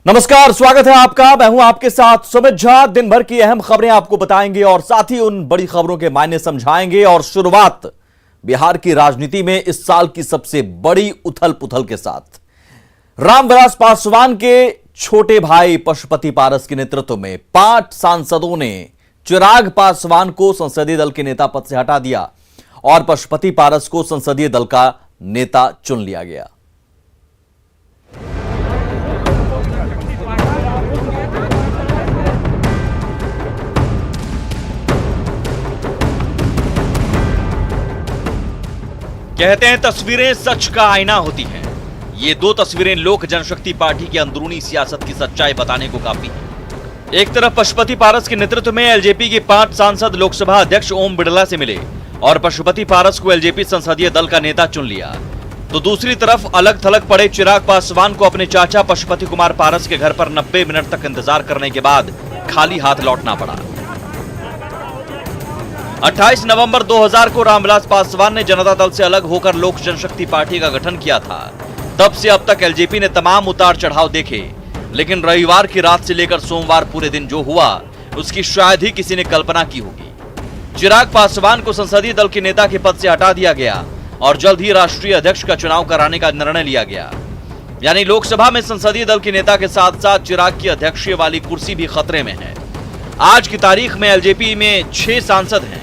नमस्कार, स्वागत है आपका। मैं हूं आपके साथ सुमित झा। दिन भर की अहम खबरें आपको बताएंगे और साथ ही उन बड़ी खबरों के मायने समझाएंगे। और शुरुआत बिहार की राजनीति में इस साल की सबसे बड़ी उथल पुथल के साथ। रामविलास पासवान के छोटे भाई पशुपति पारस के नेतृत्व में 5 सांसदों ने चिराग पासवान को संसदीय दल के नेता पद से हटा दिया और पशुपति पारस को संसदीय दल का नेता चुन लिया गया। कहते हैं तस्वीरें सच का आईना होती हैं। ये 2 तस्वीरें लोक जनशक्ति पार्टी की अंदरूनी सियासत की सच्चाई बताने को काफी हैं। एक तरफ पशुपति पारस के नेतृत्व में एलजेपी के 5 सांसद लोकसभा अध्यक्ष ओम बिड़ला से मिले और पशुपति पारस को एलजेपी संसदीय दल का नेता चुन लिया, तो दूसरी तरफ अलग थलग पड़े चिराग पासवान को अपने चाचा पशुपति कुमार पारस के घर पर 90 मिनट तक इंतजार करने के बाद खाली हाथ लौटना पड़ा। 28 नवंबर 2000 को रामविलास पासवान ने जनता दल से अलग होकर लोक जनशक्ति पार्टी का गठन किया था। तब से अब तक एलजेपी ने तमाम उतार चढ़ाव देखे, लेकिन रविवार की रात से लेकर सोमवार पूरे दिन जो हुआ उसकी शायद ही किसी ने कल्पना की होगी। चिराग पासवान को संसदीय दल के नेता के पद से हटा दिया गया और जल्द ही राष्ट्रीय अध्यक्ष का चुनाव कराने का निर्णय लिया गया। यानी लोकसभा में संसदीय दल के नेता के साथ साथ चिराग की अध्यक्षीय वाली कुर्सी भी खतरे में है। आज की तारीख में एलजेपी में 6 सांसद हैं: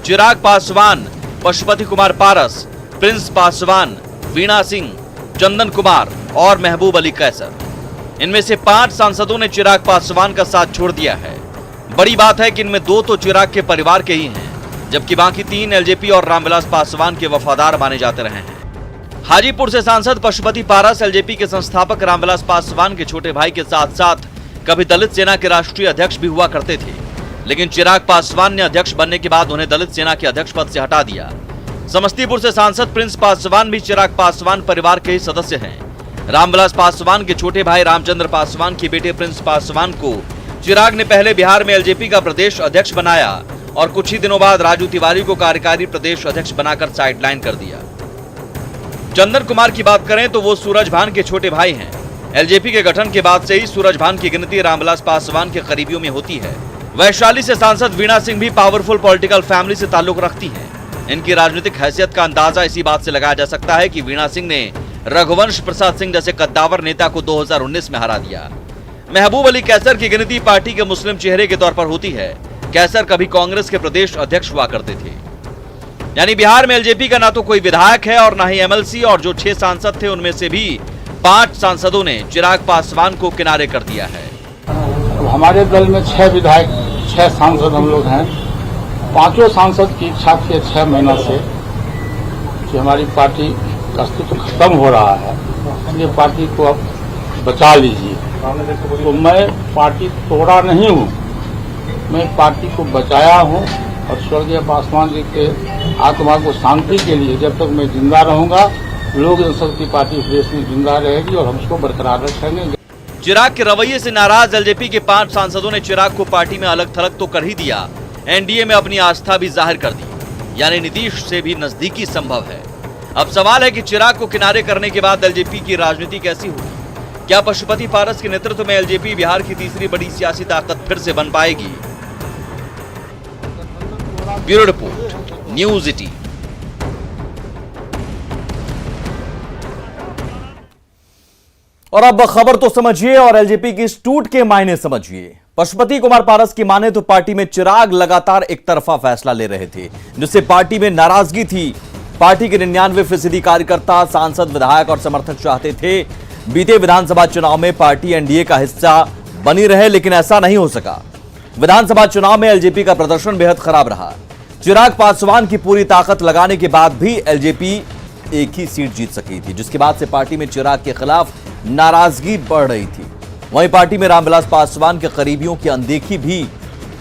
चिराग पासवान, पशुपति कुमार पारस, प्रिंस पासवान, वीणा सिंह, चंदन कुमार और महबूब अली कैसर। इनमें से 5 सांसदों ने चिराग पासवान का साथ छोड़ दिया है। बड़ी बात है कि इनमें 2 तो चिराग के परिवार के ही हैं, जबकि बाकी 3 एलजेपी और रामविलास पासवान के वफादार माने जाते रहे हैं। हाजीपुर से सांसद पशुपति पारस एलजेपी के संस्थापक रामविलास पासवान के छोटे भाई के साथ साथ कभी दलित सेना के राष्ट्रीय अध्यक्ष भी हुआ करते थे, लेकिन चिराग पासवान ने अध्यक्ष बनने के बाद उन्हें दलित सेना के अध्यक्ष पद से हटा दिया। समस्तीपुर से सांसद प्रिंस पासवान भी चिराग पासवान परिवार के ही सदस्य हैं। रामविलास पासवान के छोटे भाई रामचंद्र पासवान के बेटे प्रिंस पासवान को चिराग ने पहले बिहार में एलजेपी का प्रदेश अध्यक्ष बनाया और कुछ ही दिनों बाद राजू तिवारी को कार्यकारी प्रदेश अध्यक्ष बनाकर साइडलाइन कर दिया। चंदन कुमार की बात करें तो वो सूरजभान के छोटे भाई हैं। एलजेपी के गठन के बाद से ही सूरजभान की गिनती रामविलास पासवान के करीबियों में होती है। वैशाली से सांसद वीणा सिंह भी पावरफुल पॉलिटिकल फैमिली से ताल्लुक रखती हैं। इनकी राजनीतिक हैसियत का अंदाजा इसी बात से लगाया जा सकता है कि वीणा सिंह ने रघुवंश प्रसाद सिंह जैसे कद्दावर नेता को 2019 में हरा दिया। महबूब अली कैसर की गिनती पार्टी के मुस्लिम चेहरे के तौर पर होती है। कैसर कभी कांग्रेस के प्रदेश अध्यक्ष हुआ करते थे। यानी बिहार में एलजेपी का ना तो कोई विधायक है और ना ही एमएलसी, और जो 6 सांसद थे उनमें से भी 5 सांसदों ने चिराग पासवान को किनारे कर दिया है। हमारे दल में 6 विधायक, 6 सांसद हम लोग हैं। 5 सांसद की इच्छा थी 6 महीना से कि हमारी पार्टी का अस्तित्व खत्म हो रहा है, इसलिए पार्टी को अब बचा लीजिए। तो मैं पार्टी तोड़ा नहीं हूँ, मैं पार्टी को बचाया हूँ और स्वर्गीय पासवान जी के आत्मा को शांति के लिए जब तक मैं जिंदा रहूँगा, लोक जनशक्ति पार्टी देश में जिंदा रहेगी और हम उसको बरकरार रखेंगे। चिराग के रवैये से नाराज एलजेपी के 5 सांसदों ने चिराग को पार्टी में अलग थलग तो कर ही दिया, एनडीए में अपनी आस्था भी जाहिर कर दी। यानी नीतीश से भी नजदीकी संभव है। अब सवाल है कि चिराग को किनारे करने के बाद एलजेपी की राजनीति कैसी होगी? क्या पशुपति पारस के नेतृत्व में एलजेपी बिहार की तीसरी बड़ी सियासी ताकत फिर से बन पाएगी? Bureau report, news 18। और अब खबर तो समझिए और एलजेपी की इस टूट के मायने समझिए। पशुपति कुमार पारस की माने तो पार्टी में चिराग लगातार एक तरफा फैसला ले रहे थे, जिससे पार्टी में नाराजगी थी। पार्टी के 99% कार्यकर्ता, सांसद, विधायक और समर्थक चाहते थे बीते विधानसभा चुनाव में पार्टी एनडीए का हिस्सा बनी रहे, लेकिन ऐसा नहीं हो सका। विधानसभा चुनाव में एलजेपी का प्रदर्शन बेहद खराब रहा। चिराग पासवान की पूरी ताकत लगाने के बाद भी एलजेपी एक ही सीट जीत सकी थी, जिसके बाद से पार्टी में चिराग के खिलाफ नाराजगी बढ़ रही थी। वहीं पार्टी में रामविलास पासवान के करीबियों की अनदेखी भी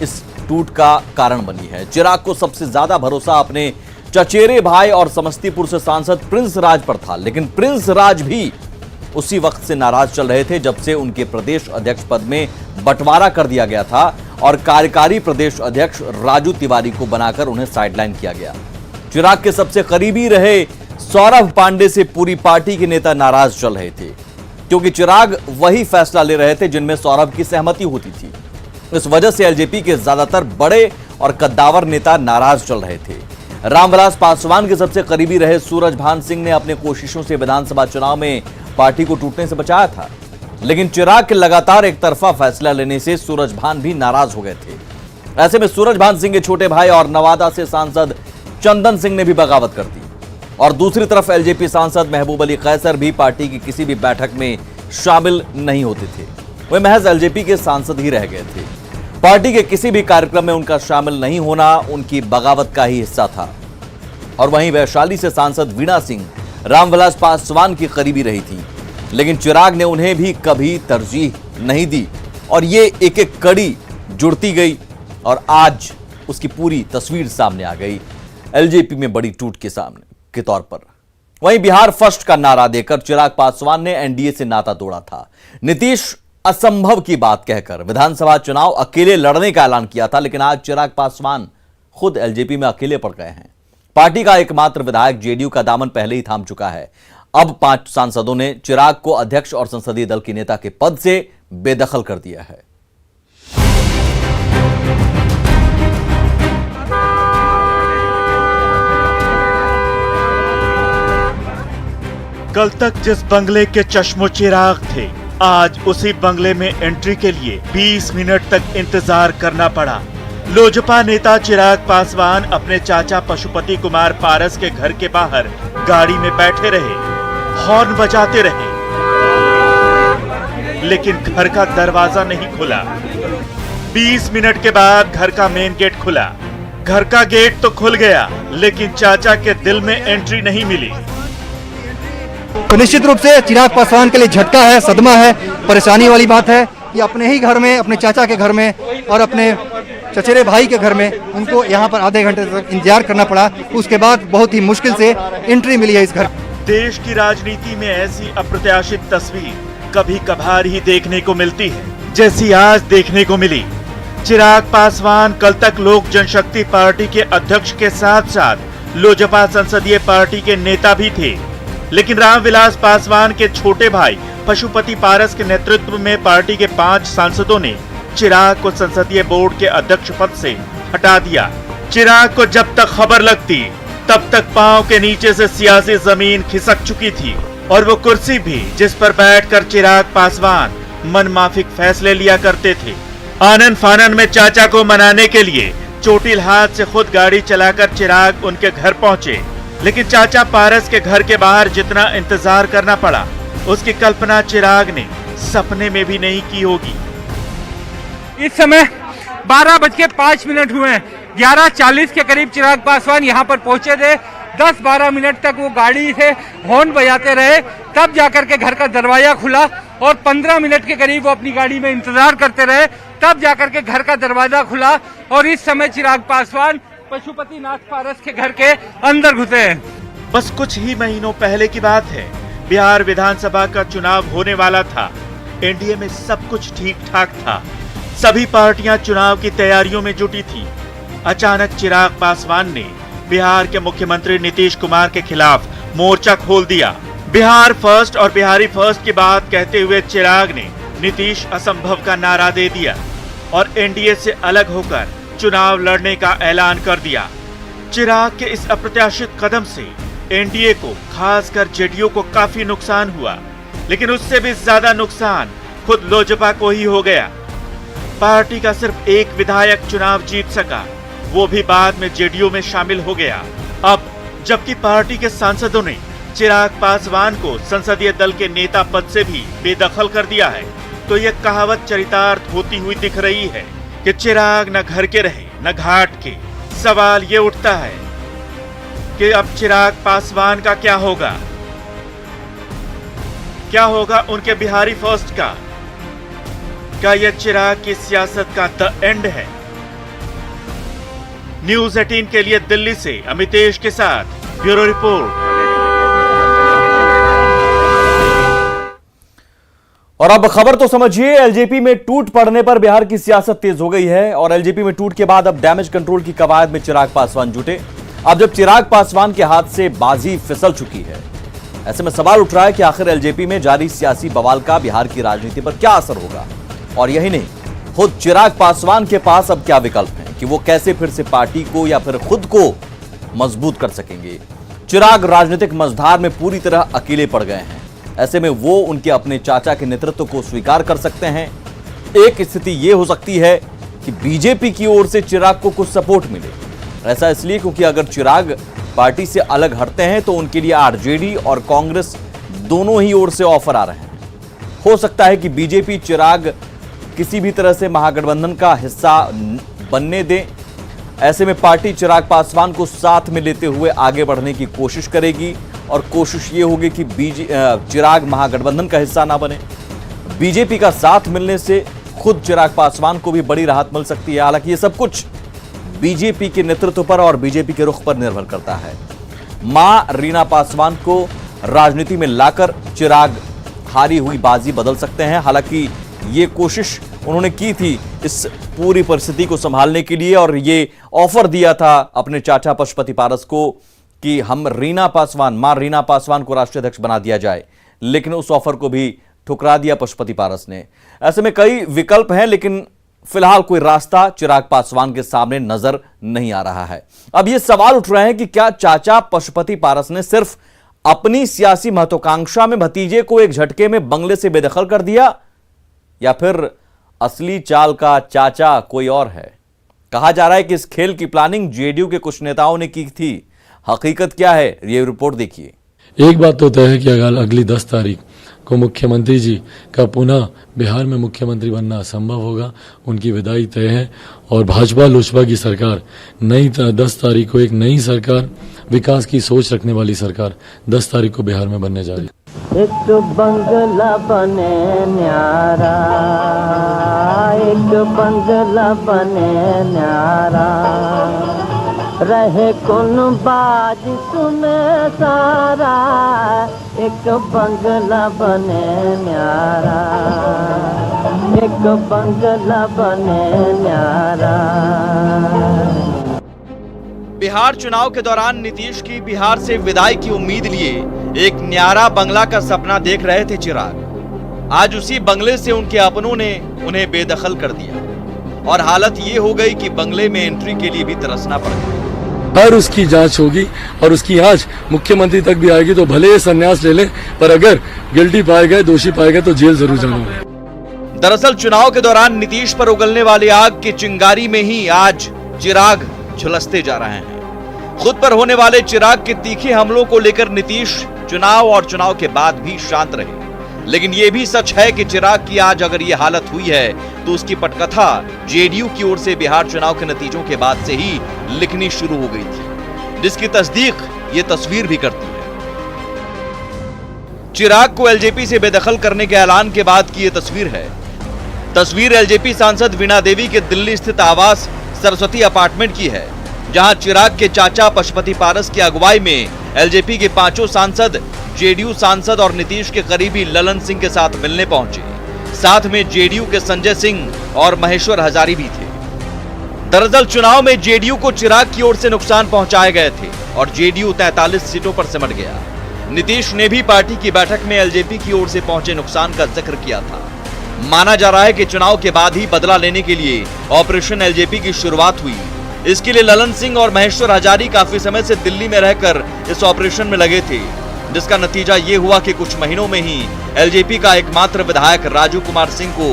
इस टूट का कारण बनी है। चिराग को सबसे ज्यादा भरोसा अपने चचेरे भाई और समस्तीपुर से सांसद प्रिंस राज पर था, लेकिन प्रिंस राज भी उसी वक्त से नाराज चल रहे थे जब से उनके प्रदेश अध्यक्ष पद में बंटवारा कर दिया गया था और कार्यकारी प्रदेश अध्यक्ष राजू तिवारी को बनाकर उन्हें साइडलाइन किया गया। चिराग के सबसे करीबी रहे सौरभ पांडे से पूरी पार्टी के नेता नाराज चल रहे थे। क्योंकि चिराग वही फैसला ले रहे थे जिनमें सौरभ की सहमति होती थी। इस वजह से एलजेपी के ज्यादातर बड़े और कद्दावर नेता नाराज चल रहे थे। रामविलास पासवान के सबसे करीबी रहे सूरजभान सिंह ने अपने कोशिशों से विधानसभा चुनाव में पार्टी को टूटने से बचाया था, लेकिन चिराग के लगातार एक तरफा फैसला लेने से सूरजभान भी नाराज हो गए थे। ऐसे में सूरजभान सिंह के छोटे भाई और नवादा से सांसद चंदन सिंह ने भी बगावत कर दी और दूसरी तरफ एलजेपी सांसद महबूब अली कैसर भी पार्टी की किसी भी बैठक में शामिल नहीं होते थे। वे महज एलजेपी के सांसद ही रह गए थे। पार्टी के किसी भी कार्यक्रम में उनका शामिल नहीं होना उनकी बगावत का ही हिस्सा था। और वहीं वैशाली से सांसद वीणा सिंह रामविलास पासवान की करीबी रही थी, लेकिन चिराग ने उन्हें भी कभी तरजीह नहीं दी और ये एक एक कड़ी जुड़ती गई और आज उसकी पूरी तस्वीर सामने आ गई एलजेपी में बड़ी टूट के तौर पर। वहीं बिहार फर्स्ट का नारा देकर चिराग पासवान ने एनडीए से नाता तोड़ा था। नीतीश असंभव की बात कहकर विधानसभा चुनाव अकेले लड़ने का ऐलान किया था, लेकिन आज चिराग पासवान खुद एलजेपी में अकेले पड़ गए हैं। पार्टी का एकमात्र विधायक जेडीयू का दामन पहले ही थाम चुका है। अब 5 सांसदों ने चिराग को अध्यक्ष और संसदीय दल के नेता के पद से बेदखल कर दिया है। कल तक जिस बंगले के चश्मो चिराग थे, आज उसी बंगले में एंट्री के लिए 20 मिनट तक इंतजार करना पड़ा। लोजपा नेता चिराग पासवान अपने चाचा पशुपति कुमार पारस के घर के बाहर गाड़ी में बैठे रहे, हॉर्न बजाते रहे, लेकिन घर का दरवाजा नहीं खुला। 20 मिनट के बाद घर का मेन गेट खुला। घर का गेट तो खुल गया, लेकिन चाचा के दिल में एंट्री नहीं मिली। तो निश्चित रूप से चिराग पासवान के लिए झटका है, सदमा है, परेशानी वाली बात है कि अपने ही घर में, अपने चाचा के घर में और अपने चचेरे भाई के घर में उनको यहाँ पर आधे घंटे तक इंतजार करना पड़ा। उसके बाद बहुत ही मुश्किल से एंट्री मिली है इस घर। देश की राजनीति में ऐसी अप्रत्याशित तस्वीर कभी कभार ही देखने को मिलती है, जैसी आज देखने को मिली। चिराग पासवान कल तक लोक जनशक्ति पार्टी के अध्यक्ष के साथ साथ लोजपा संसदीय पार्टी के नेता भी थे, लेकिन रामविलास पासवान के छोटे भाई पशुपति पारस के नेतृत्व में पार्टी के 5 सांसदों ने चिराग को संसदीय बोर्ड के अध्यक्ष पद से हटा दिया। चिराग को जब तक खबर लगती तब तक पांव के नीचे से सियासी जमीन खिसक चुकी थी और वो कुर्सी भी जिस पर बैठकर चिराग पासवान मनमाफिक फैसले लिया करते थे। आनन फानन में चाचा को मनाने के लिए चोटिल हाथ से खुद गाड़ी चलाकर चिराग उनके घर पहुंचे, लेकिन चाचा पारस के घर के बाहर जितना इंतजार करना पड़ा उसकी कल्पना चिराग ने सपने में भी नहीं की होगी। इस समय 12:05 हुए हैं। 11:40 के करीब चिराग पासवान यहाँ पर पहुंचे थे। 10-12 मिनट तक वो गाड़ी से हॉर्न बजाते रहे, तब जाकर के घर का दरवाजा खुला और 15 मिनट के करीब वो अपनी गाड़ी में इंतजार करते रहे, तब जाकर के घर का दरवाजा खुला और इस समय चिराग पासवान पशुपति नाथ पारस के घर के अंदर घुसे हैं। बस कुछ ही महीनों पहले की बात है। बिहार विधानसभा का चुनाव होने वाला था। एनडीए में सब कुछ ठीक ठाक था। सभी पार्टियां चुनाव की तैयारियों में जुटी थी। अचानक चिराग पासवान ने बिहार के मुख्यमंत्री नीतीश कुमार के खिलाफ मोर्चा खोल दिया। बिहार फर्स्ट और बिहारी फर्स्ट की बात कहते हुए चिराग ने नीतीश असंभव का नारा दे दिया और एनडीए से अलग होकर चुनाव लड़ने का ऐलान कर दिया। चिराग के इस अप्रत्याशित कदम से एनडीए को, खासकर जेडीयू को काफी नुकसान हुआ, लेकिन उससे भी ज्यादा नुकसान खुद लोजपा को ही हो गया। पार्टी का सिर्फ एक विधायक चुनाव जीत सका, वो भी बाद में जेडीयू में शामिल हो गया। अब जबकि पार्टी के सांसदों ने चिराग पासवान को संसदीय दल के नेता पद से भी बेदखल कर दिया है, तो ये कहावत चरितार्थ होती हुई दिख रही है कि चिराग न घर के रहे न घाट के। सवाल ये उठता है कि अब चिराग पासवान का क्या होगा? क्या होगा उनके बिहारी फर्स्ट का? क्या यह चिराग की सियासत का द एंड है? न्यूज़ 18 के लिए दिल्ली से अमितेश के साथ ब्यूरो रिपोर्ट। और अब खबर तो समझिए, एलजेपी में टूट पड़ने पर बिहार की सियासत तेज हो गई है और एलजेपी में टूट के बाद अब डैमेज कंट्रोल की कवायद में चिराग पासवान जुटे। अब जब चिराग पासवान के हाथ से बाजी फिसल चुकी है ऐसे में सवाल उठ रहा है कि आखिर एलजेपी में जारी सियासी बवाल का बिहार की राजनीति पर क्या असर होगा। और यही नहीं, खुद चिराग पासवान के पास अब क्या विकल्प हैं कि वो कैसे फिर से पार्टी को या फिर खुद को मजबूत कर सकेंगे। चिराग राजनीतिक मझधार में पूरी तरह अकेले पड़ गए हैं। ऐसे में वो उनके अपने चाचा के नेतृत्व को स्वीकार कर सकते हैं। एक स्थिति यह हो सकती है कि बीजेपी की ओर से चिराग को कुछ सपोर्ट मिले। ऐसा इसलिए क्योंकि अगर चिराग पार्टी से अलग हटते हैं तो उनके लिए आरजेडी और कांग्रेस दोनों ही ओर से ऑफर आ रहे हैं। हो सकता है कि बीजेपी चिराग किसी भी तरह से महागठबंधन का हिस्सा बनने दे। ऐसे में पार्टी चिराग पासवान को साथ में लेते हुए आगे बढ़ने की कोशिश करेगी और कोशिश ये होगी कि चिराग महागठबंधन का हिस्सा ना बने। बीजेपी का साथ मिलने से खुद चिराग पासवान को भी बड़ी राहत मिल सकती है। हालांकि ये सब कुछ बीजेपी के नेतृत्व पर और बीजेपी के रुख पर निर्भर करता है। मां रीना पासवान को राजनीति में लाकर चिराग हारी हुई बाजी बदल सकते हैं। हालांकि ये कोशिश उन्होंने की थी इस पूरी परिस्थिति को संभालने के लिए और ये ऑफर दिया था अपने चाचा पशुपति पारस को कि हम मां रीना पासवान को राष्ट्रीय अध्यक्ष बना दिया जाए, लेकिन उस ऑफर को भी ठुकरा दिया पशुपति पारस ने। ऐसे में कई विकल्प हैं, लेकिन फिलहाल कोई रास्ता चिराग पासवान के सामने नजर नहीं आ रहा है। अब यह सवाल उठ रहे हैं कि क्या चाचा पशुपति पारस ने सिर्फ अपनी सियासी महत्वाकांक्षा में भतीजे को एक झटके में बंगले से बेदखल कर दिया, या फिर असली चाल का चाचा कोई और है। कहा जा रहा है कि इस खेल की प्लानिंग जेडीयू के कुछ नेताओं ने की थी। हकीकत क्या है, ये रिपोर्ट देखिए। एक बात तो तय है कि अगर अगली 10 तारीख को मुख्यमंत्री जी का पुनः बिहार में मुख्यमंत्री बनना असंभव होगा। उनकी विदाई तय है और भाजपा लोजपा की सरकार 10 तारीख को एक नई सरकार, विकास की सोच रखने वाली सरकार 10 तारीख को बिहार में बनने जा रही है। एक बंगला बने न्यारा, एक बंगला बने न्यारा, रहे कौन बाज सुने सारा, एक बंगला बने न्यारा, एक बंगला बने न्यारा। बिहार चुनाव के दौरान नीतीश की बिहार से विदाई की उम्मीद लिए एक न्यारा बंगला का सपना देख रहे थे चिराग। आज उसी बंगले से उनके अपनों ने उन्हें बेदखल कर दिया और हालत ये हो गई कि बंगले में एंट्री के लिए भी तरसना पड़ गया। हर उसकी जांच होगी और उसकी आज मुख्यमंत्री तक भी आएगी, तो भले संन्यास ले ले, पर अगर गिल्टी पाए गए, दोषी पाए गए तो जेल जरूर जाना होगा। दरअसल चुनाव के दौरान नीतीश पर उगलने वाली आग की चिंगारी में ही आज चिराग झुलसते जा रहे हैं। खुद पर होने वाले चिराग के तीखे हमलों को लेकर नीतीश चुनाव और चुनाव के बाद भी शांत रहे, लेकिन यह भी सच है कि चिराग की आज अगर ये हालत हुई है तो उसकी पटकथा जेडीयू की ओर से बिहार चुनाव के नतीजों के बाद से ही लिखनी शुरू हो गई थी, जिसकी तस्दीक ये तस्वीर भी करती है। चिराग को एलजेपी से बेदखल करने के ऐलान के बाद की ये तस्वीर है। तस्वीर एलजेपी सांसद वीणा देवी के दिल्ली स्थित आवास सरस्वती अपार्टमेंट की है, जहां चिराग के चाचा पशुपति पारस की अगुवाई में एलजेपी के 5 सांसद, जेडीयू सांसद और नीतीश के करीबी ललन सिंह के साथ मिलने पहुंचे। साथ में जेडीयू के संजय सिंह और महेश्वर हजारी भी थे। दरअसल चुनाव में जेडीयू को चिराग की ओर से नुकसान पहुंचाए गए थे और जेडीयू 43 सीटों पर सिमट गया। नीतीश ने भी पार्टी की बैठक में एलजेपी की ओर से पहुंचे नुकसान का जिक्र किया था। माना जा रहा है कि चुनाव के बाद ही बदला लेने के लिए ऑपरेशन एलजेपी की शुरुआत हुई। इसके लिए ललन सिंह और महेश्वर हजारी काफी समय से दिल्ली में रहकर इस ऑपरेशन में लगे थे, जिसका नतीजा ये हुआ कि कुछ महीनों में ही एलजेपी का एकमात्र विधायक राजू कुमार सिंह को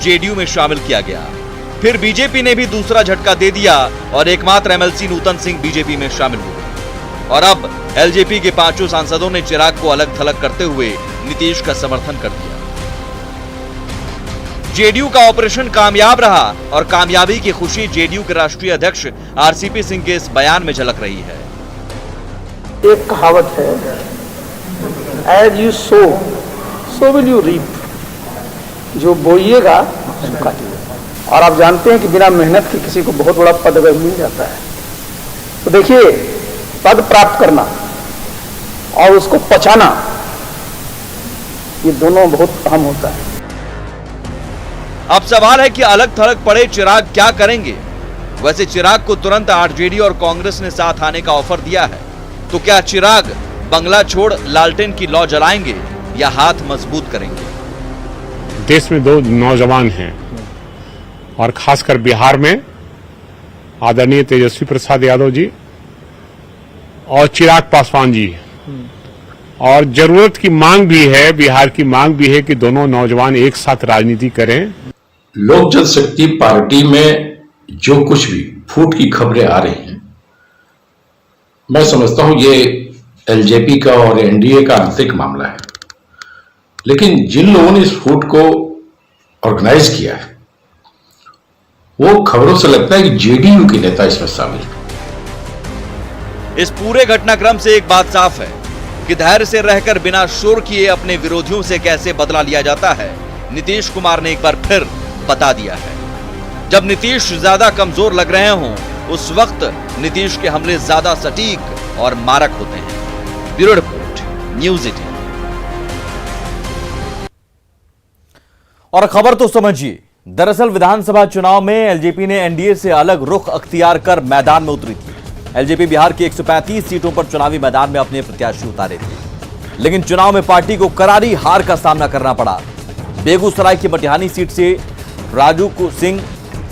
जेडीयू में शामिल किया गया। फिर बीजेपी ने भी दूसरा झटका दे दिया और एकमात्र एमएलसी नूतन सिंह बीजेपी में शामिल हुए। और अब एलजेपी के 5 सांसदों ने चिराग को अलग थलग करते हुए नीतीश का समर्थन कर दिया। जेडीयू का ऑपरेशन कामयाब रहा और कामयाबी की खुशी जेडीयू के राष्ट्रीय अध्यक्ष आरसीपी सिंह के इस बयान में झलक रही है। एक कहावत है, as you sow so will you reap, जो बोइएगा सो काटिएगा। और आप जानते हैं कि बिना मेहनत के किसी को बहुत बड़ा पद अगर मिल जाता है तो देखिए, पद प्राप्त करना और उसको पचाना, ये दोनों बहुत अहम होता है। अब सवाल है कि अलग थलग पड़े चिराग क्या करेंगे। वैसे चिराग को तुरंत आरजेडी और कांग्रेस ने साथ आने का ऑफर दिया है, तो क्या चिराग बंगला छोड़ लालटेन की लौ जलाएंगे या हाथ मजबूत करेंगे? देश में दो नौजवान हैं और खासकर बिहार में आदरणीय तेजस्वी प्रसाद यादव जी और चिराग पासवान जी, और जरूरत की मांग भी है, बिहार की मांग भी है कि दोनों नौजवान एक साथ राजनीति करें। लोक जनशक्ति पार्टी में जो कुछ भी फूट की खबरें आ रही हैं, मैं समझता हूं ये एलजेपी का और एनडीए का आंतरिक मामला है, लेकिन जिन लोगों ने इस फूट को ऑर्गेनाइज किया है, वो खबरों से लगता है कि जेडीयू के नेता इसमें शामिल हैं। इस पूरे घटनाक्रम से एक बात साफ है कि धैर्य से रहकर बिना शोर किए अपने विरोधियों से कैसे बदला लिया जाता है, नीतीश कुमार ने एक बार फिर बता दिया है। जब नीतीश ज्यादा कमजोर लग रहे हों, उस वक्त नीतीश के हमले ज्यादा सटीक और मारक होते हैं। Bureau report, news 18। और खबर तो समझिए, दरअसल विधानसभा चुनाव में एलजेपी ने एनडीए से अलग रुख अख्तियार कर मैदान में उतरी थी। एलजेपी बिहार की 135 सीटों पर चुनावी मैदान में अपने प्रत्याशी उतारे थे, लेकिन चुनाव में पार्टी को करारी हार का सामना करना पड़ा। बेगूसराय की मटिहानी सीट से राजू सिंह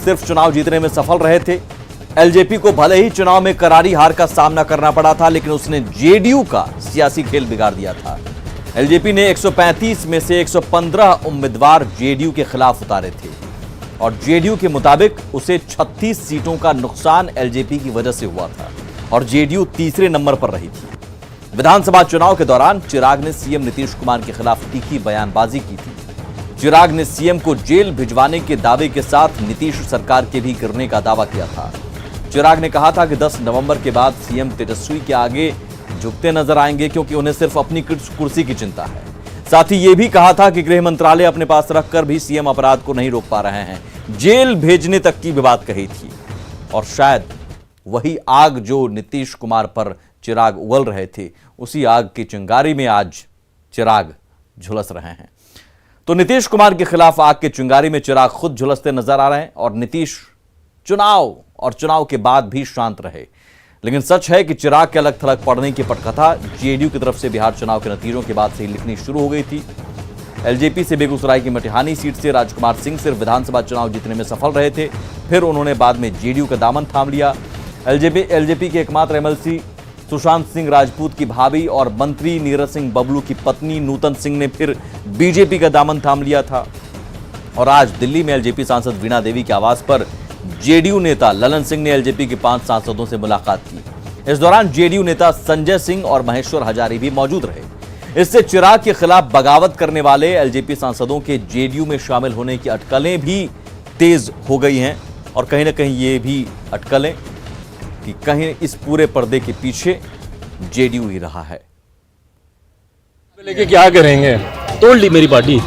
सिर्फ चुनाव जीतने में सफल रहे थे। एलजेपी को भले ही चुनाव में करारी हार का सामना करना पड़ा था, लेकिन उसने जेडीयू का सियासी खेल बिगाड़ दिया था। एलजेपी ने 135 में से 115 उम्मीदवार जेडीयू के खिलाफ उतारे थे और जेडीयू के मुताबिक उसे 36 सीटों का नुकसान एलजेपी की वजह से हुआ था और जेडीयू तीसरे नंबर पर रही थी। विधानसभा चुनाव के दौरान चिराग ने सीएम नीतीश कुमार के खिलाफ तीखी बयानबाजी की थी। चिराग ने सीएम को जेल भिजवाने के दावे के साथ नीतीश सरकार के भी गिरने का दावा किया था। चिराग ने कहा था कि 10 नवंबर के बाद सीएम तेजस्वी के आगे झुकते नजर आएंगे, क्योंकि उन्हें सिर्फ अपनी कुर्सी की चिंता है। साथ ही यह भी कहा था कि गृह मंत्रालय अपने पास रखकर भी सीएम अपराध को नहीं रोक पा रहे हैं। जेल भेजने तक की भी बात कही थी और शायद वही आग जो नीतीश कुमार पर चिराग उगल रहे थे, उसी आग की चिंगारी में आज चिराग झुलस रहे हैं। तो नीतीश कुमार के खिलाफ आग की चिंगारी में चिराग खुद झुलसते नजर आ रहे हैं और नीतीश चुनाव और चुनाव के बाद भी शांत रहे। लेकिन सच है कि चिराग के अलग थलग पड़ने की पटकथा जेडीयू की तरफ से बिहार चुनाव के नतीजों के बाद से ही लिखनी शुरू हो गई थी। एलजेपी से बेगूसराय की मटिहानी सीट से राजकुमार सिंह सिर्फ विधानसभा चुनाव जीतने में सफल रहे थे, फिर उन्होंने बाद में जेडीयू का दामन थाम लिया। एलजेपी के एकमात्र एमएलसी सुशांत सिंह राजपूत की भाभी और मंत्री नीरज सिंह बबलू की पत्नी नूतन सिंह ने फिर बीजेपी का दामन थाम लिया था। और आज दिल्ली में एलजेपी सांसद वीणा देवी के आवास पर जेडीयू नेता ललन सिंह ने एलजेपी के 5 सांसदों से मुलाकात की। इस दौरान जेडीयू नेता संजय सिंह और महेश्वर हजारी भी मौजूद रहे। इससे चिराग के खिलाफ बगावत करने वाले एलजेपी सांसदों के जेडीयू में शामिल होने की अटकलें भी तेज हो गई हैं और कहीं ना कहीं ये भी अटकलें कि कहीं इस पूरे पर्दे के पीछे जेडीयू ही रहा है। लेके क्या करेंगे? तोड़ ली मेरी पार्टी,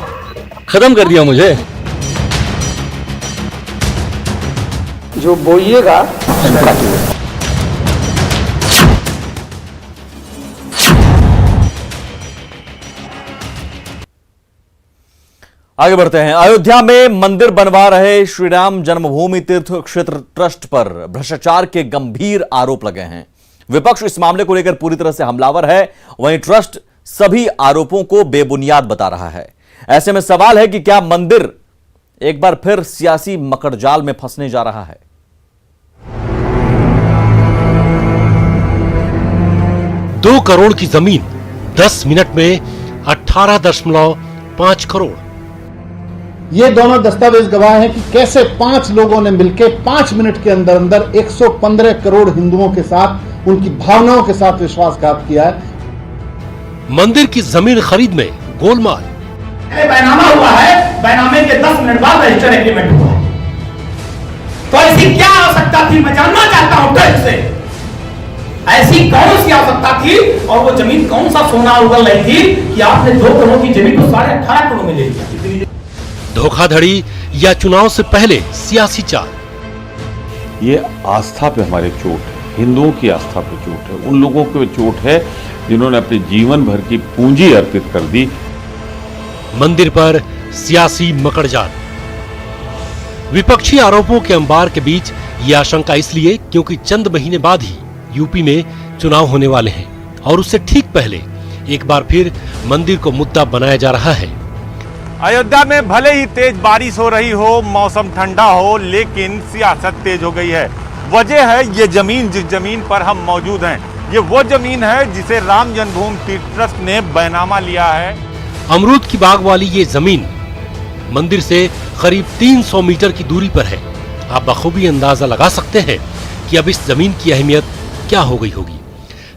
खत्म कर दिया मुझे। जो बोइएगा आगे बढ़ते हैं। अयोध्या में मंदिर बनवा रहे श्री राम जन्मभूमि तीर्थ क्षेत्र ट्रस्ट पर भ्रष्टाचार के गंभीर आरोप लगे हैं। विपक्ष इस मामले को लेकर पूरी तरह से हमलावर है, वहीं ट्रस्ट सभी आरोपों को बेबुनियाद बता रहा है। ऐसे में सवाल है कि क्या मंदिर एक बार फिर सियासी मकड़जाल में फंसने जा रहा है? 2 करोड़ की जमीन 10 मिनट में 18.5 करोड़। ये दोनों दस्तावेज गवाह हैं कि कैसे 5 लोगों ने मिलकर 5 मिनट के अंदर अंदर 115 करोड़ हिंदुओं के साथ, उनकी भावनाओं के साथ विश्वासघात किया है। मंदिर की जमीन खरीद में गोलमाल। बैनामा हुआ है, बैनामे के 10 मिनट बाद रजिस्टर एग्रीमेंट हुआ है। तो ऐसी क्या आवश्यकता थी, मैं जानना चाहता हूं ट्रस्ट से, ऐसी कौन सी आवश्यकता थी और वो जमीन कौन सा सोना उगल रही थी कि आपने 2 करोड़ की जमीन को 18.5 करोड़ में ले लिया? धोखाधड़ी या चुनाव से पहले सियासी चाल? ये आस्था पे हमारे चोट है, हिंदुओं की आस्था पे चोट है, उन लोगों पे चोट है जिन्होंने अपने जीवन भर की पूंजी अर्पित कर दी। मंदिर पर सियासी मकड़जाल। विपक्षी आरोपों के अंबार के बीच ये आशंका इसलिए क्योंकि चंद महीने बाद ही यूपी में चुनाव होने वाले हैं और उससे ठीक पहले एक बार फिर मंदिर को मुद्दा बनाया जा रहा है। अयोध्या में भले ही तेज बारिश हो रही हो, मौसम ठंडा हो, लेकिन सियासत तेज हो गई है। वजह है ये जमीन, जिस जमीन पर हम मौजूद हैं, ये वो जमीन है जिसे राम जन्मभूमि तीर्थ ट्रस्ट ने बैनामा लिया है। अमरूद की बाग वाली ये जमीन मंदिर से करीब 300 मीटर की दूरी पर है। आप बखूबी अंदाजा लगा सकते हैं कि अब इस जमीन की अहमियत क्या हो गई होगी।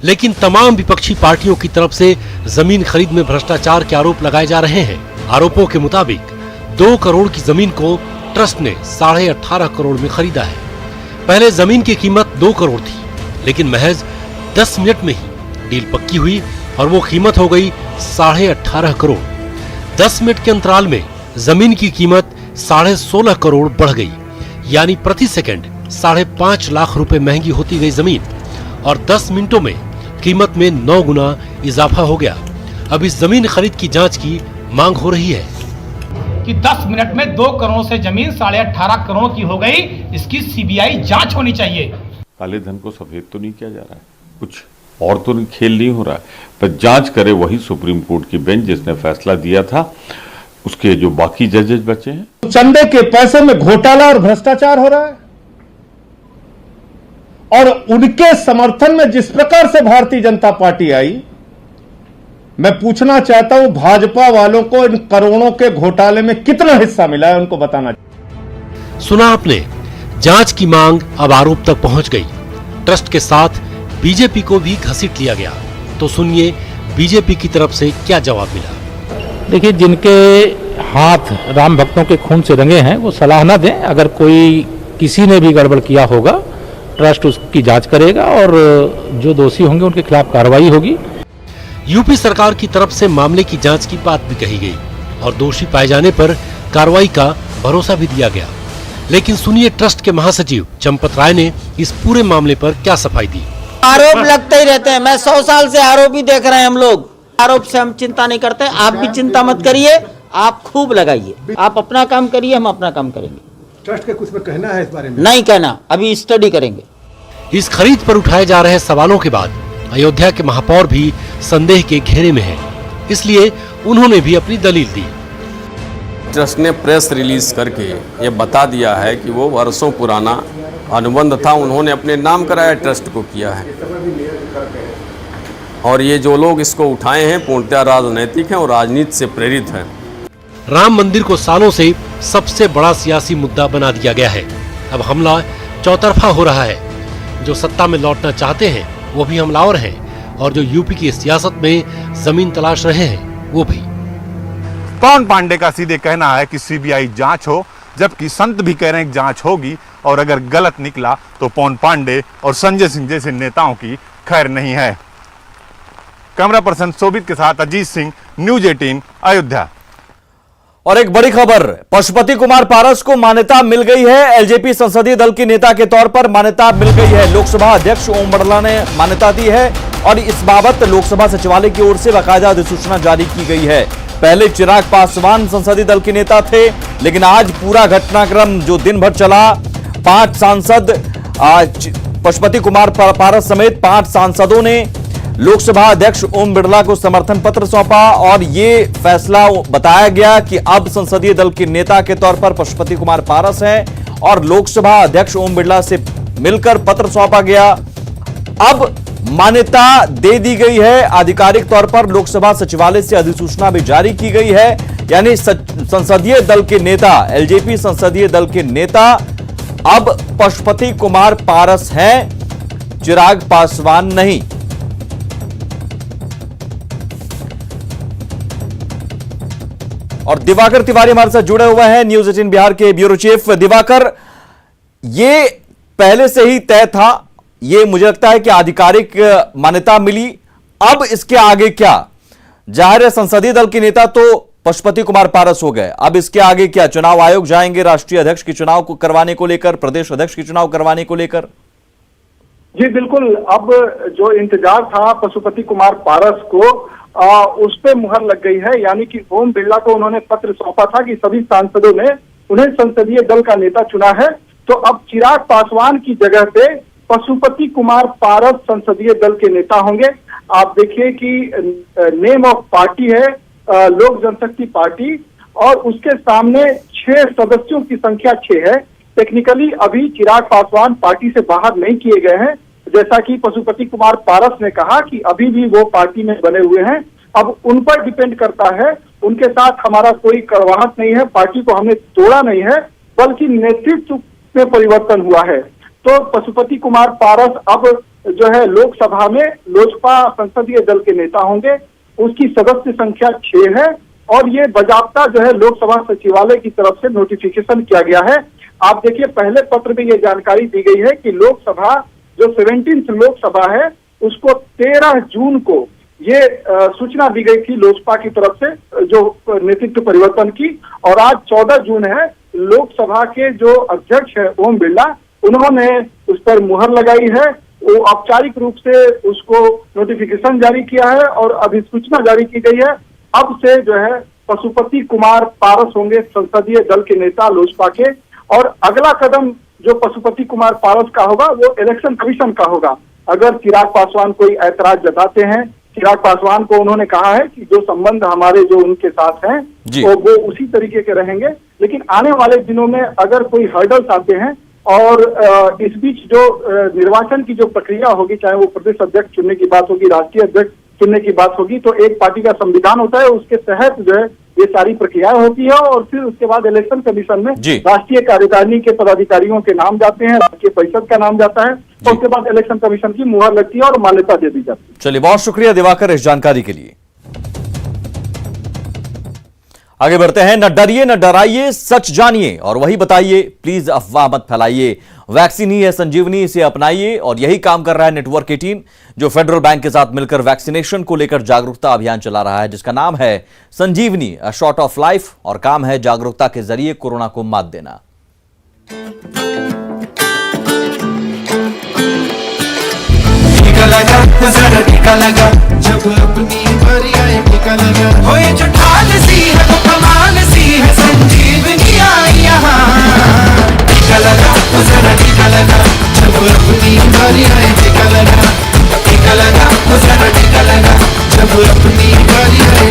लेकिन तमाम विपक्षी पार्टियों की तरफ से जमीन खरीद में भ्रष्टाचार के आरोप लगाए जा रहे हैं। आरोपों के मुताबिक 2 करोड़ की जमीन को ट्रस्ट ने 18.5 करोड़ में खरीदा है। पहले जमीन की कीमत 2 करोड़ थी, लेकिन महज 10 मिनट में ही डील पक्की हुई और वो कीमत हो गई 18.5 करोड़। 10 मिनट के अंतराल में जमीन की कीमत 16.5 करोड़ बढ़ गई, यानी प्रति सेकंड 5.5 लाख रुपए महंगी होती गई जमीन, और 10 मिनटों में कीमत में 9 गुना इजाफा हो गया। अब इस जमीन खरीद की जांच की मांग हो रही है कि 10 मिनट में 2 करोड़ से जमीन 18.5 करोड़ की हो गई। इसकी सीबीआई जांच होनी चाहिए। काले धन को सफेद तो नहीं किया जा रहा है, कुछ और तो खेल नहीं हो रहा है, पर जांच करे वही सुप्रीम कोर्ट की बेंच जिसने फैसला दिया था, उसके जो बाकी जजेस बचे हैं। चंदे के पैसे में घोटाला और भ्रष्टाचार हो रहा है, और उनके समर्थन में जिस प्रकार से भारतीय जनता पार्टी आई, मैं पूछना चाहता हूं भाजपा वालों को इन करोड़ों के घोटाले में कितना हिस्सा मिला है, उनको बताना। सुना आपने, जांच की मांग अब आरोप तक पहुंच गई। ट्रस्ट के साथ बीजेपी को भी घसीट लिया गया। तो सुनिए बीजेपी की तरफ से क्या जवाब मिला। देखिए, जिनके हाथ राम भक्तों के खून से रंगे हैं वो सलाह ना दें। अगर कोई किसी ने भी गड़बड़ किया होगा, ट्रस्ट उसकी जांच करेगा और जो दोषी होंगे उनके खिलाफ कार्रवाई होगी। यूपी सरकार की तरफ से मामले की जांच की बात भी कही गई और दोषी पाए जाने पर कार्रवाई का भरोसा भी दिया गया। लेकिन सुनिए ट्रस्ट के महासचिव चंपत राय ने इस पूरे मामले पर क्या सफाई दी। आरोप लगते ही रहते हैं। मैं 100 साल से आरोप ही देख रहे हैं हम लोग। आरोप से हम चिंता नहीं करते। आप भी चिंता मत करिए, आप खूब लगाइए। आप अपना काम करिए, हम अपना काम करेंगे। ट्रस्ट के कुछ में कहना है इस बारे में? नहीं कहना, अभी स्टडी करेंगे। इस खरीद पर उठाए जा रहे सवालों के बाद अयोध्या के महापौर भी संदेह के घेरे में हैं। इसलिए उन्होंने भी अपनी दलील दी। ट्रस्ट ने प्रेस रिलीज करके ये बता दिया है कि वो वर्षों पुराना अनुबंध था, उन्होंने अपने नाम कराया, ट्रस्ट को किया है। और ये जो लोग इसको उठाए हैं पूर्णतः राजनैतिक हैं और राजनीति से प्रेरित हैं। राम मंदिर को सालों से सबसे बड़ा सियासी मुद्दा बना दिया गया है। अब हमला चौतरफा हो रहा है। जो सत्ता में लौटना चाहते हैं वो भी हमलावर हैं, और जो यूपी की सियासत में जमीन तलाश रहे हैं वो भी। पवन पांडे का सीधे कहना है कि सीबीआई जांच हो, जबकि संत भी कह रहे हैं कि जांच होगी, और अगर गलत निकला तो पवन पांडे और संजय सिंह जैसे नेताओं की खैर नहीं है। कैमरा पर्सन शोभित के साथ अजीत सिंह, न्यूज 18 अयोध्या। और एक बड़ी खबर, पशुपति कुमार पारस को मान्यता मिल गई है। एलजेपी संसदीय दल के नेता के तौर पर मान्यता मिल गई है। लोकसभा अध्यक्ष ओम बिरला ने मान्यता दी है और इस बाबत लोकसभा सचिवालय की ओर से बाकायदा अधिसूचना जारी की गई है। पहले चिराग पासवान संसदीय दल के नेता थे, लेकिन आज पूरा घटनाक्रम जो दिन भर चला, 5 सांसद पशुपति कुमार पारस समेत 5 सांसदों ने लोकसभा अध्यक्ष ओम बिरला को समर्थन पत्र सौंपा और ये फैसला बताया गया कि अब संसदीय दल के नेता के तौर पर पशुपति कुमार पारस हैं और लोकसभा अध्यक्ष ओम बिरला से मिलकर पत्र सौंपा गया। अब मान्यता दे दी गई है। आधिकारिक तौर पर लोकसभा सचिवालय से अधिसूचना भी जारी की गई है, यानी संसदीय दल के नेता, एलजेपी संसदीय दल के नेता अब पशुपति कुमार पारस हैं, चिराग पासवान नहीं। और दिवाकर तिवारी हमारे साथ जुड़े हुए हैं, न्यूज 18 बिहार के ब्यूरो चीफ। दिवाकर, ये पहले से ही तय था, ये मुझे लगता है कि आधिकारिक मान्यता मिली, अब इसके आगे क्या? जाहिर है संसदीय दल के नेता तो पशुपति कुमार पारस हो गए, अब इसके आगे क्या? चुनाव आयोग जाएंगे राष्ट्रीय अध्यक्ष के चुनाव को करवाने को लेकर, प्रदेश अध्यक्ष के चुनाव करवाने को लेकर? जी बिल्कुल, अब जो इंतजार था पशुपति कुमार पारस को उस पे मुहर लग गई है। यानी कि ओम बिरला को उन्होंने पत्र सौंपा था कि सभी सांसदों ने उन्हें संसदीय दल का नेता चुना है, तो अब चिराग पासवान की जगह पे पशुपति कुमार पारस संसदीय दल के नेता होंगे। आप देखिए कि नेम ऑफ पार्टी है लोक जनशक्ति पार्टी, और उसके सामने 6 सदस्यों की संख्या 6 है। टेक्निकली अभी चिराग पासवान पार्टी से बाहर नहीं किए गए हैं, जैसा कि पशुपति कुमार पारस ने कहा कि अभी भी वो पार्टी में बने हुए हैं। अब उन पर डिपेंड करता है, उनके साथ हमारा कोई कड़वाहट नहीं है, पार्टी को हमने तोड़ा नहीं है, बल्कि नेतृत्व में परिवर्तन हुआ है। तो पशुपति कुमार पारस अब जो है लोकसभा में लोजपा संसदीय दल के नेता होंगे। उसकी सदस्य संख्या 6 है और ये बजाबता जो है लोकसभा सचिवालय की तरफ से नोटिफिकेशन किया गया है। आप देखिए पहले पत्र में ये जानकारी दी गई है कि लोकसभा जो 17th लोकसभा है उसको 13 जून को ये सूचना दी गई थी लोजपा की तरफ से जो नेतृत्व परिवर्तन की, और आज 14 जून है। लोकसभा के जो अध्यक्ष है ओम बिरला, उन्होंने उस पर मुहर लगाई है। वो औपचारिक रूप से उसको नोटिफिकेशन जारी किया है और अधिसूचना जारी की गई है। अब से जो है पशुपति कुमार पारस होंगे संसदीय दल के नेता लोजपा के, और अगला कदम जो पशुपति कुमार पारस का होगा वो इलेक्शन कमीशन का होगा। अगर चिराग पासवान कोई ऐतराज जताते हैं, चिराग पासवान को उन्होंने कहा है कि जो संबंध हमारे जो उनके साथ हैं तो वो उसी तरीके के रहेंगे, लेकिन आने वाले दिनों में अगर कोई हर्डल्स आते हैं और इस बीच जो निर्वाचन की जो प्रक्रिया होगी, चाहे वो प्रदेश अध्यक्ष चुनने की बात होगी, राष्ट्रीय अध्यक्ष चुनने की बात होगी, तो एक पार्टी का संविधान होता है, उसके तहत जो है ये सारी प्रक्रियाएं होती है और फिर उसके बाद इलेक्शन कमीशन में राष्ट्रीय कार्यकारिणी के पदाधिकारियों के नाम जाते हैं, राष्ट्रीय परिषद का नाम जाता है, और उसके बाद इलेक्शन कमीशन की मुहर लगती है और मान्यता दे दी जाती है। चलिए, बहुत शुक्रिया दिवाकर इस जानकारी के लिए। आगे बढ़ते हैं। न डरिए न डराइए, सच जानिए और वही बताइए, प्लीज अफवाह मत फैलाइए। वैक्सीन ही है संजीवनी, इसे अपनाइए। और यही काम कर रहा है नेटवर्क 18, जो फेडरल बैंक के साथ मिलकर वैक्सीनेशन को लेकर जागरूकता अभियान चला रहा है, जिसका नाम है संजीवनी, अ शॉट ऑफ लाइफ, और काम है जागरूकता के जरिए कोरोना को मात देना। टीका लगा जब अपनी बारी आए, टीका लगा हो ये जो ढाल सी है वो कमाल सी है, संजीवनी आई यहाँ। टीका लगा तो जरा टीका लगा जब अपनी बारी आए, टीका लगा तो जरा टीका लगा जब अपनी बारी आए,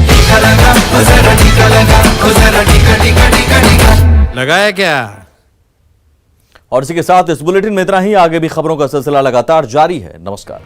टीका लगा तो जरा टीका लगा तो जरा टीका टीका टीका टीका लगाया क्या। और इसी के साथ इस बुलेटिन में इतना ही। आगे भी खबरों का सिलसिला लगातार जारी है। नमस्कार।